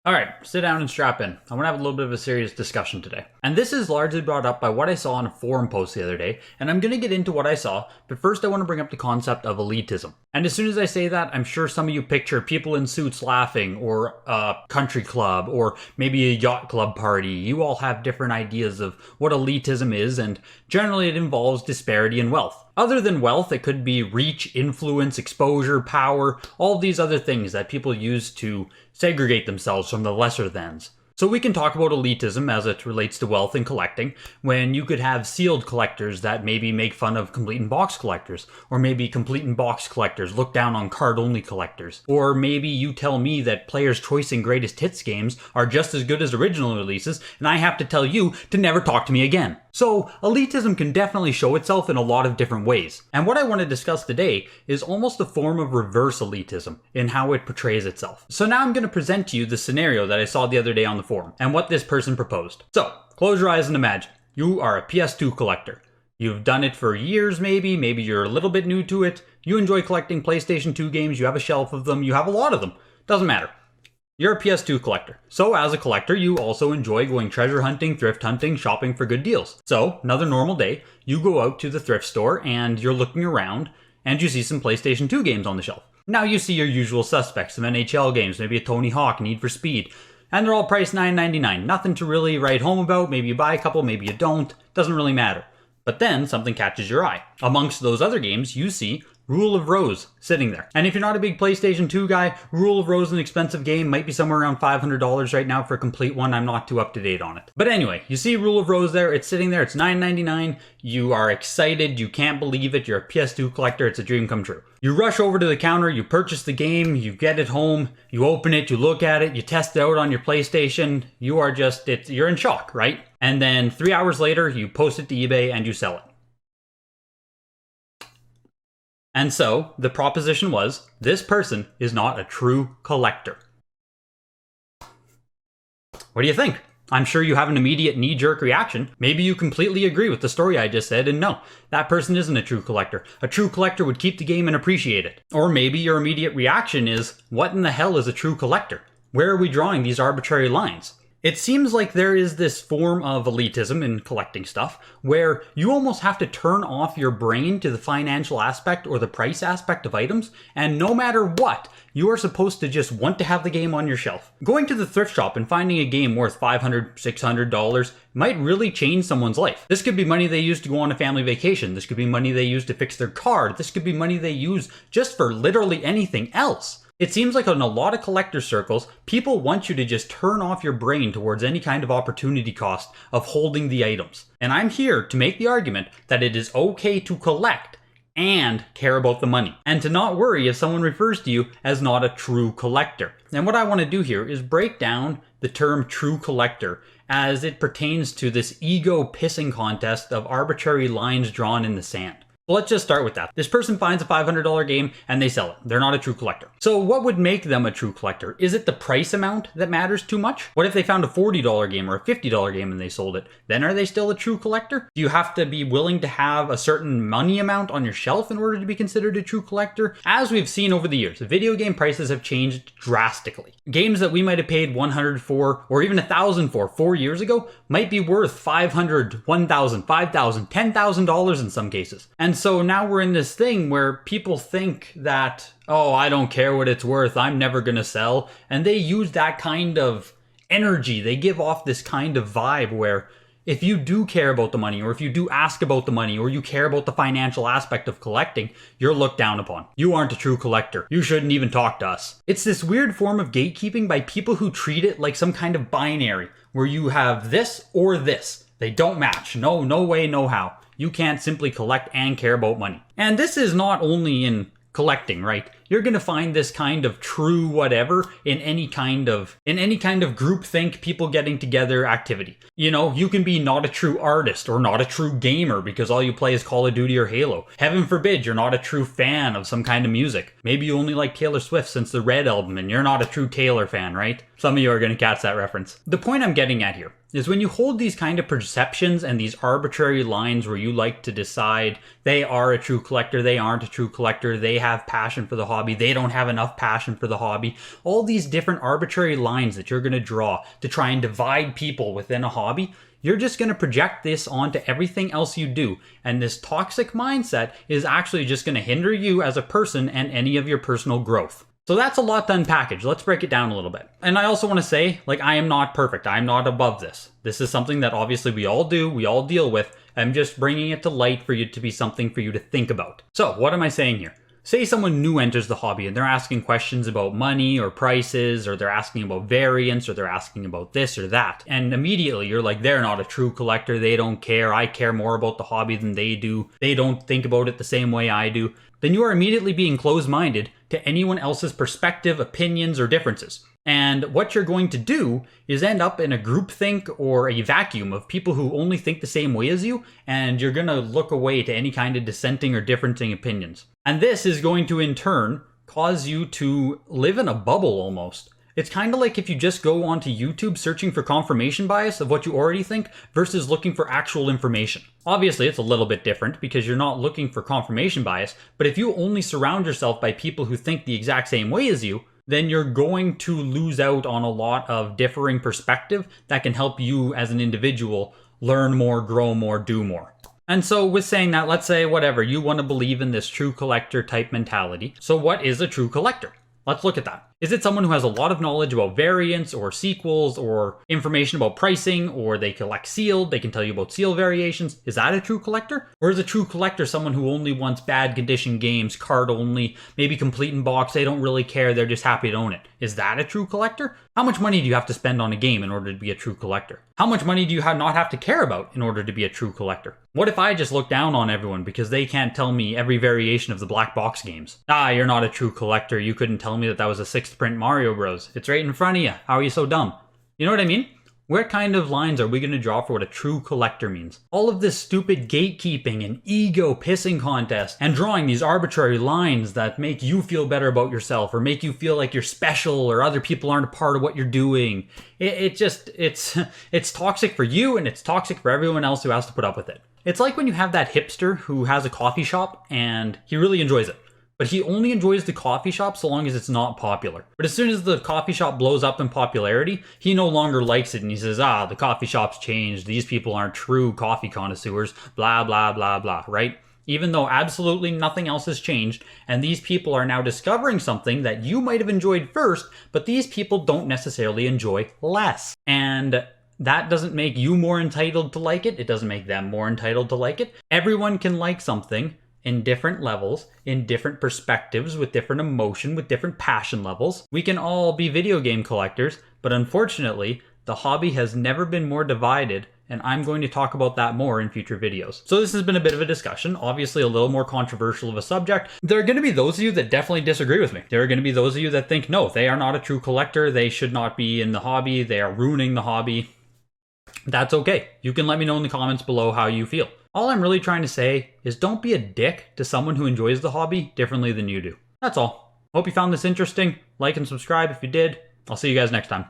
Alright, sit down and strap in. I want to have a little bit of a serious discussion today. And this is largely brought up by what I saw on a forum post the other day, and I'm going to get into what I saw, but first I want to bring up the concept of elitism. And as soon as I say that, I'm sure some of you picture people in suits laughing, or a country club, or maybe a yacht club party. You all have different ideas of what elitism is, and generally it involves disparity in wealth. Other than wealth, it could be reach, influence, exposure, power, all these other things that people use to segregate themselves from the lesser thans. So we can talk about elitism as it relates to wealth and collecting, when you could have sealed collectors that maybe make fun of complete in box collectors, or maybe complete in box collectors look down on card-only collectors. Or maybe you tell me that Player's Choice and Greatest Hits games are just as good as original releases, and I have to tell you to never talk to me again. So, elitism can definitely show itself in a lot of different ways. And what I want to discuss today is almost a form of reverse elitism in how it portrays itself. So now I'm going to present to you the scenario that I saw the other day on the forum, and what this person proposed. So, close your eyes and imagine. You are a PS2 collector. You've done it for years maybe you're a little bit new to it. You enjoy collecting PlayStation 2 games, you have a shelf of them, you have a lot of them. Doesn't matter. You're a PS2 collector. So as a collector, you also enjoy going treasure hunting, thrift hunting, shopping for good deals. So, another normal day, you go out to the thrift store and you're looking around and you see some PlayStation 2 games on the shelf. Now you see your usual suspects, some NHL games, maybe a Tony Hawk, Need for Speed, and they're all priced $9.99. Nothing to really write home about. Maybe you buy a couple, maybe you don't. Doesn't really matter. But then something catches your eye. Amongst those other games, you see Rule of Rose sitting there. And if you're not a big PlayStation 2 guy, Rule of Rose is an expensive game, might be somewhere around $500 right now for a complete one. I'm not too up to date on it. But anyway, you see Rule of Rose there, it's sitting there, it's $9.99. You are excited, you can't believe it, you're a PS2 collector, it's a dream come true. You rush over to the counter, you purchase the game, you get it home, you open it, you look at it, you test it out on your PlayStation, you're in shock, right? And then 3 hours later, you post it to eBay and you sell it. And so, the proposition was, this person is not a true collector. What do you think? I'm sure you have an immediate knee-jerk reaction. Maybe you completely agree with the story I just said, and no, that person isn't a true collector. A true collector would keep the game and appreciate it. Or maybe your immediate reaction is, what in the hell is a true collector? Where are we drawing these arbitrary lines? It seems like there is this form of elitism in collecting stuff where you almost have to turn off your brain to the financial aspect or the price aspect of items, and no matter what, you are supposed to just want to have the game on your shelf. Going to the thrift shop and finding a game worth $500, $600 might really change someone's life. This could be money they use to go on a family vacation. This could be money they use to fix their car. This could be money they use just for literally anything else. It seems like in a lot of collector circles, people want you to just turn off your brain towards any kind of opportunity cost of holding the items. And I'm here to make the argument that it is okay to collect and care about the money, and to not worry if someone refers to you as not a true collector. And what I want to do here is break down the term true collector as it pertains to this ego pissing contest of arbitrary lines drawn in the sand. Well, let's just start with that. This person finds a $500 game and they sell it. They're not a true collector. So what would make them a true collector? Is it the price amount that matters too much? What if they found a $40 game or a $50 game and they sold it? Then are they still a true collector? Do you have to be willing to have a certain money amount on your shelf in order to be considered a true collector? As we've seen over the years, video game prices have changed drastically. Games that we might have paid $100 for or even $1,000 for 4 years ago might be worth $500, $1,000, $5,000, $10,000 in some cases. And so now we're in this thing where people think that, oh, I don't care what it's worth, I'm never gonna sell. And they use that kind of energy. They give off this kind of vibe where if you do care about the money, or if you do ask about the money, or you care about the financial aspect of collecting, you're looked down upon. You aren't a true collector. You shouldn't even talk to us. It's this weird form of gatekeeping by people who treat it like some kind of binary, where you have this or this. They don't match. No way, no how. You can't simply collect and care about money. And this is not only in collecting, right? You're going to find this kind of true whatever in any kind of groupthink, people getting together activity. You know, you can be not a true artist or not a true gamer because all you play is Call of Duty or Halo. Heaven forbid you're not a true fan of some kind of music. Maybe you only like Taylor Swift since the Red album and you're not a true Taylor fan, right? Some of you are going to catch that reference. The point I'm getting at here is when you hold these kind of perceptions and these arbitrary lines where you like to decide they are a true collector, they aren't a true collector, they have passion for the hobby, hobby, they don't have enough passion for the hobby. All these different arbitrary lines that you're going to draw to try and divide people within a hobby, you're just going to project this onto everything else you do. And this toxic mindset is actually just going to hinder you as a person and any of your personal growth. So that's a lot to unpackage. Let's break it down a little bit. And I also want to say, I am not perfect. I'm not above this. This is something that obviously we all do, we all deal with. I'm just bringing it to light for you to be something for you to think about. So what am I saying here? Say someone new enters the hobby and they're asking questions about money or prices, or they're asking about variants, or they're asking about this or that. And immediately you're like, they're not a true collector. They don't care. I care more about the hobby than they do. They don't think about it the same way I do. Then you are immediately being closed-minded to anyone else's perspective, opinions, or differences. And what you're going to do is end up in a groupthink or a vacuum of people who only think the same way as you, and you're going to look away to any kind of dissenting or differing opinions. And this is going to, in turn, cause you to live in a bubble almost. It's kind of like if you just go onto YouTube searching for confirmation bias of what you already think versus looking for actual information. Obviously, it's a little bit different because you're not looking for confirmation bias, but if you only surround yourself by people who think the exact same way as you, then you're going to lose out on a lot of differing perspective that can help you as an individual learn more, grow more, do more. And so with saying that, let's say whatever, you want to believe in this true collector type mentality. So what is a true collector? Let's look at that. Is it someone who has a lot of knowledge about variants or sequels or information about pricing, or they collect sealed, they can tell you about seal variations? Is that a true collector? Or is a true collector someone who only wants bad condition games, card only, maybe complete in box, they don't really care, they're just happy to own it? Is that a true collector? How much money do you have to spend on a game in order to be a true collector? How much money do you not have to care about in order to be a true collector? What if I just look down on everyone because they can't tell me every variation of the black box games? You're not a true collector. You couldn't tell me that was a 6th print Mario Bros. It's right in front of you. How are you so dumb? You know what I mean? What kind of lines are we going to draw for what a true collector means? All of this stupid gatekeeping and ego pissing contest and drawing these arbitrary lines that make you feel better about yourself or make you feel like you're special or other people aren't a part of what you're doing. It's toxic for you and it's toxic for everyone else who has to put up with it. It's like when you have that hipster who has a coffee shop and he really enjoys it. But he only enjoys the coffee shop so long as it's not popular. But as soon as the coffee shop blows up in popularity, he no longer likes it and he says, the coffee shop's changed, these people aren't true coffee connoisseurs, blah, blah, blah, blah, right? Even though absolutely nothing else has changed, and these people are now discovering something that you might have enjoyed first, but these people don't necessarily enjoy less. And that doesn't make you more entitled to like it. It doesn't make them more entitled to like it. Everyone can like something in different levels, in different perspectives, with different emotion, with different passion levels. We can all be video game collectors, but unfortunately, the hobby has never been more divided, and I'm going to talk about that more in future videos. So this has been a bit of a discussion, obviously a little more controversial of a subject. There are going to be those of you that definitely disagree with me. There are going to be those of you that think, no, they are not a true collector, they should not be in the hobby, they are ruining the hobby. That's okay. You can let me know in the comments below how you feel. All I'm really trying to say is don't be a dick to someone who enjoys the hobby differently than you do. That's all. Hope you found this interesting. Like and subscribe if you did. I'll see you guys next time.